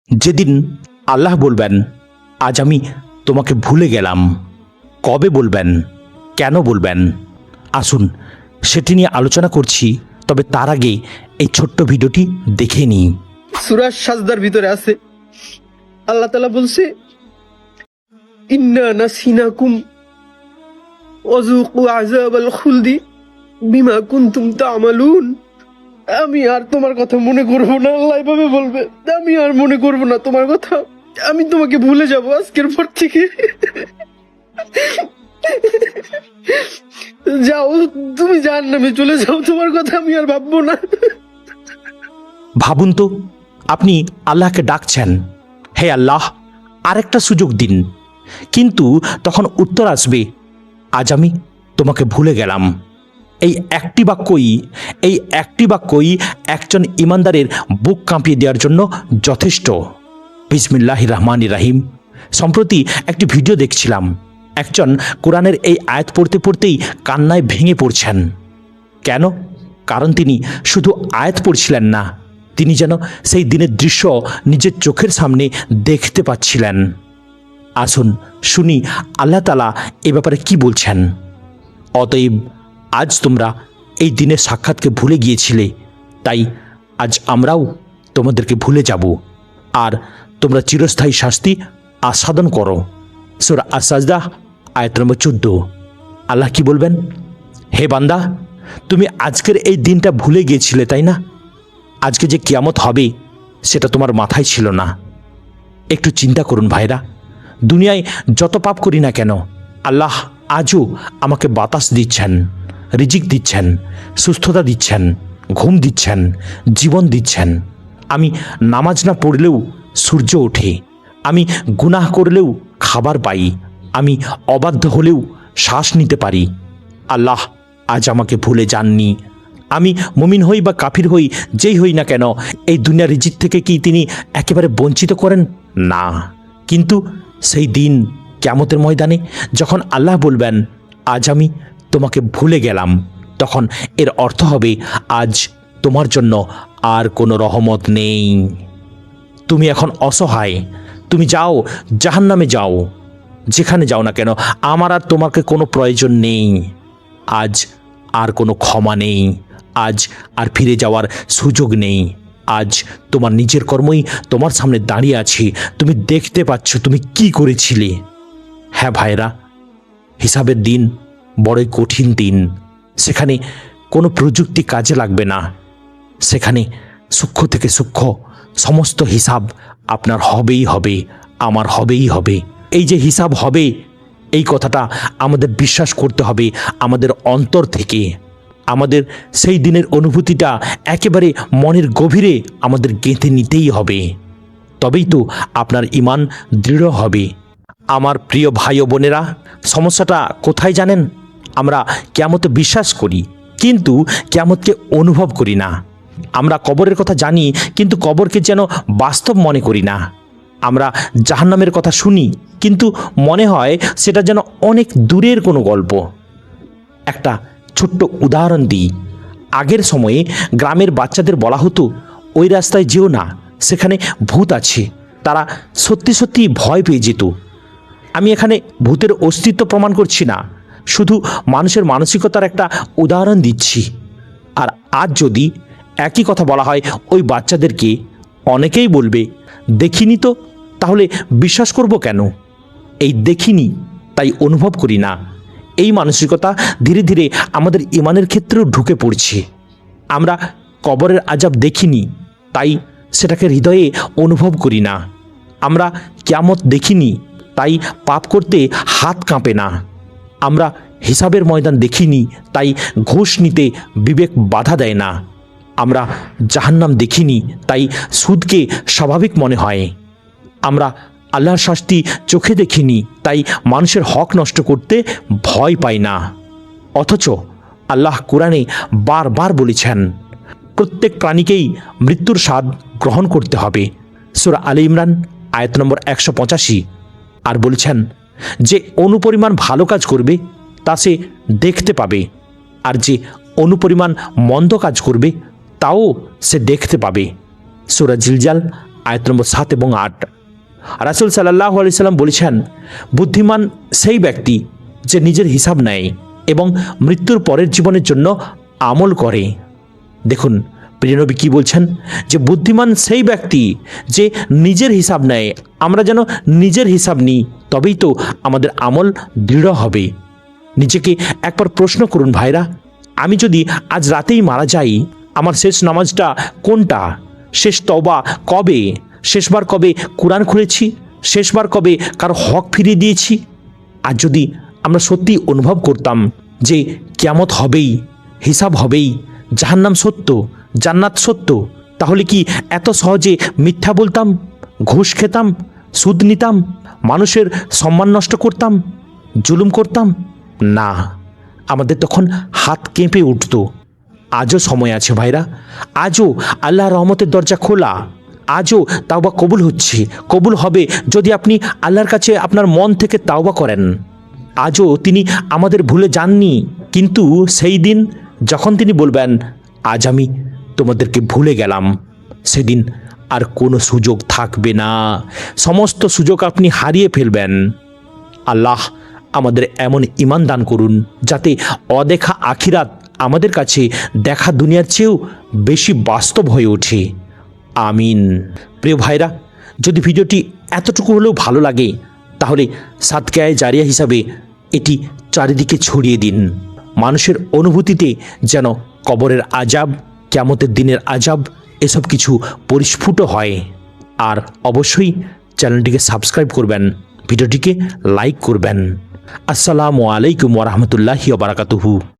যেদিন আল্লাহ বলবেন আজ আমি তোমাকে ভুলে গেলাম, কবে বলবেন, কেন বলবেন, আসুন সেটি নিয়ে আলোচনা করছি। তবে তার আগে এই ছোট্ট ভিডিওটি দেখে নিই। সূরা সাজদার ভিতরে আছে আল্লাহ তাআলা বলছে, ইন্না নাসিনাকুম ওয়াযুকু আযাবাল খুলদি বিমা কুনতুম তা'মালুন। আমি আর তোমার কথা মনে করব না, আল্লাহ এভাবে বলবে, আমি আর মনে করব না তোমার কথা, আমি তোমাকে ভুলে যাব আজকের পর থেকে। যাও, তুমি জাহান্নামে চলে যাও, তোমার কথা আমি আর ভাববো না। ভাবুন তো, আপনি আল্লাহকে ডাকছেন, হে আল্লাহ আরেকটা সুযোগ দিন, কিন্তু তখন উত্তর আসবে আজ আমি তোমাকে ভুলে গেলাম। এই একটি বাক্যই একজন ইমানদারের বুক কাঁপিয়ে দেওয়ার জন্য যথেষ্ট। বিসমিল্লাহির রহমানির রহিম। সম্প্রতি একটি ভিডিও দেখছিলাম, একজন কোরআনের এই আয়াত পড়তে পড়তেই কান্নায় ভেঙে পড়ছেন। কেন? কারণ তিনি শুধু আয়াত পড়ছিলেন না, তিনি যেন সেই দিনের দৃশ্য নিজের চোখের সামনে দেখতে পাচ্ছিলেন। আসুন শুনি আল্লাহ তাআলা এ ব্যাপারে কি বলছেন। অতএব আজ তোমরা এই দিনের সাক্ষাৎকে ভুলে গিয়েছিলে, তাই আজ আমরাও তোমাদেরকে ভুলে যাব, আর তোমরা চিরস্থায়ী শাস্তি আস্বাদন করো। সূরা আস-সাজদা আয়াত নম্বর 14। আল্লাহ কি বলবেন? হে বান্দা, তুমি আজকের এই দিনটা ভুলে গিয়েছিলে, তাই না? আজকে যে কিয়ামত হবে সেটা তোমার মাথায় ছিল না। একটু চিন্তা করুন ভাইরা, দুনিয়ায় যত পাপ করি না কেন, আল্লাহ আজও আমাকে বাতাস দিচ্ছেন, রিজিক দিচ্ছেন, সুস্থতা দিচ্ছেন, ঘুম দিচ্ছেন, জীবন দিচ্ছেন। আমি নামাজ না পড়লেও সূর্য ওঠে, আমি গুনাহ করলেও খাবার পাই, আমি অবাধ্য হলেও শ্বাস নিতে পারি। আল্লাহ আজ আমাকে ভুলে যাননি। আমি মুমিন হই বা কাফির হই, যেই হই না কেন, এই দুনিয়ার রিজিক থেকে কি তিনি একেবারে বঞ্চিত করেন? না। কিন্তু সেই দিন কিয়ামতের ময়দানে যখন আল্লাহ বলবেন আজ আমি তোমাকে ভুলে গেলাম, তখন এর অর্থ হবে আজ তোমার জন্য আর কোনো রহমত নেই। তুমি এখন অসহায়, তুমি যাও, জাহান্নামে যাও, যেখানে যাও না কেন, আমার আর তোমাকে কোনো প্রয়োজন নেই। আজ আর কোনো ক্ষমা নেই, আজ আর ফিরে যাওয়ার সুযোগ নেই। আজ তোমার নিজের কর্মই তোমার সামনে দাঁড়িয়ে আছে, তুমি দেখতে পাচ্ছ তুমি কি করেছিলে। হ্যাঁ ভাইরা, হিসাবের দিন বড়ই কঠিন দিন। সেখানে কোনো প্রযুক্তি কাজে লাগবে না, সেখানে সূক্ষ্ম থেকে সূক্ষ্ম সমস্ত হিসাব আপনার হবেই হবে, আমার হবেই হবে। এই যে হিসাব হবে, এই কথাটা আমাদের বিশ্বাস করতে হবে আমাদের অন্তর থেকে। আমাদের সেই দিনের অনুভূতিটা একেবারে মনের গভীরে আমাদের গেঁথে নিতেই হবে, তবেই তো আপনার ঈমান দৃঢ় হবে। আমার প্রিয় ভাই ও বোনেরা, সমস্যাটা কোথায় জানেন? আমরা কিয়ামতে বিশ্বাস করি, কিন্তু কিয়ামতকে অনুভব করি না। আমরা কবরের কথা জানি, কিন্তু কবরকে যেন বাস্তব মনে করি না। আমরা জাহান্নামের কথা শুনি, কিন্তু মনে হয় সেটা যেন অনেক দূরের কোনো গল্প। একটা ছোট্ট উদাহরণ দিই। আগের সময়ে গ্রামের বাচ্চাদের বলা হতো ওই রাস্তায় যেও না, সেখানে ভূত আছে। তারা সত্যি সত্যি ভয় পেয়ে যেত। আমি এখানে ভূতের অস্তিত্ব প্রমাণ করছি না, শুধু মানুষের মানসিকতার একটা উদাহরণ দিচ্ছি। আর আজ যদি একই কথা বলা হয় ওই বাচ্চাদেরকে, অনেকেই বলবে দেখিনি তো, তাহলে বিশ্বাস করব কেন? এই দেখিনি তাই অনুভব করি না, এই মানসিকতা ধীরে ধীরে আমাদের ঈমানের ক্ষেত্রেও ঢুকে পড়ছে। আমরা কবরের আযাব দেখিনি, তাই সেটাকে হৃদয়ে অনুভব করি না। আমরা কিয়ামত দেখিনি, তাই পাপ করতে হাত কাঁপে না। আমরা হিসাবের ময়দান দেখিনি, তাই ঘুষ নিতে বিবেক বাধা দেয় না। আমরা জাহান্নাম দেখিনি, তাই সুদকে স্বাভাবিক মনে হয়। আমরা আল্লাহর শাস্তি চোখে দেখিনি, তাই মানুষের হক নষ্ট করতে ভয় পাই না। অথচ আল্লাহ কোরআনে বারবার বলেছেন প্রত্যেক প্রাণীকেই মৃত্যুর স্বাদ গ্রহণ করতে হবে। সূরা আলে ইমরান আয়াত নম্বর 185। আর বলেছেন যে অনুপরিমাণ ভালো কাজ করবে তা সে দেখতে পাবে, আর যে অনুপরিমাণ মন্দ কাজ করবে তাও সে দেখতে পাবে। সূরা জিলজাল আয়াত নম্বর 7 এবং 8। রাসূল সাল্লাল্লাহু আলাইহি সাল্লাম বলেছেন, বুদ্ধিমান সেই ব্যক্তি যে নিজের হিসাব নেয় এবং মৃত্যুর পরের জীবনের জন্য আমল করে। দেখুন প্রিয় নবী কি বলছেন, যে বুদ্ধিমান সেই ব্যক্তি যে নিজের হিসাব নেয়। আমরা যেন নিজের হিসাব নিই, তবেই তো আমাদের আমল দৃঢ় হবে। নিজেকে একবার প্রশ্ন করুন ভাইরা, আমি যদি আজ রাতেই মারা যাই, আমার শেষ নামাজটা কোনটা? শেষ তওবা কবে? শেষবার কবে কোরআন খুলেছি? শেষবার কবে কারো হক ফিরিয়ে দিয়েছি? আর যদি আমরা সত্যি অনুভব করতাম যে কিয়ামত হবেই, হিসাব হবেই, জাহান্নাম সত্য, জান্নাত সত্য, তাহলে কি এত সহজে মিথ্যা বলতাম, ঘুষ খেতাম, সুদ নিতাম, মানুষের সম্মান নষ্ট করতাম, জুলুম করতাম? না, আমাদের তখন হাত কেঁপে উঠত। আজও সময় আছে ভাইরা, আজও আল্লাহর রহমতের দরজা খোলা, আজও তাওবা কবুল হচ্ছে, কবুল হবে যদি আপনি আল্লাহর কাছে আপনার মন থেকে তাওবা করেন। আজও তিনি আমাদের ভুলে যাননি, কিন্তু সেই দিন যখন তিনি বলবেন, আজ আমি তোমাদেরকে ভুলে গেলাম, সেদিন আর কোনো সুযোগ থাকবে না, সমস্ত সুযোগ আপনি হারিয়ে ফেলবেন। আল্লাহ আমাদের এমন ঈমান দান করুন যাতে অদেখা আখিরাত আমাদের কাছে দেখা দুনিয়ার চেয়েও বেশি বাস্তব হয়ে ওঠে। আমিন। প্রিয় ভাইরা, যদি ভিডিওটি এতটুকু হলেও ভালো লাগে, তাহলে সাদকায়ে জারিয়া হিসাবে এটি চারিদিকে ছড়িয়ে দিন। মানুষের অনুভূতিতে যেন কবরের আজাব, কিয়ামতের দিনের আজাব এসব কিছু পরিস্ফুট হয়। আর অবশ্যই চ্যানেলটিকে সাবস্ক্রাইব করবেন, ভিডিওটিকে লাইক করবেন। আসসালামু আলাইকুম ওয়া রাহমাতুল্লাহি ওয়া বারাকাতুহু।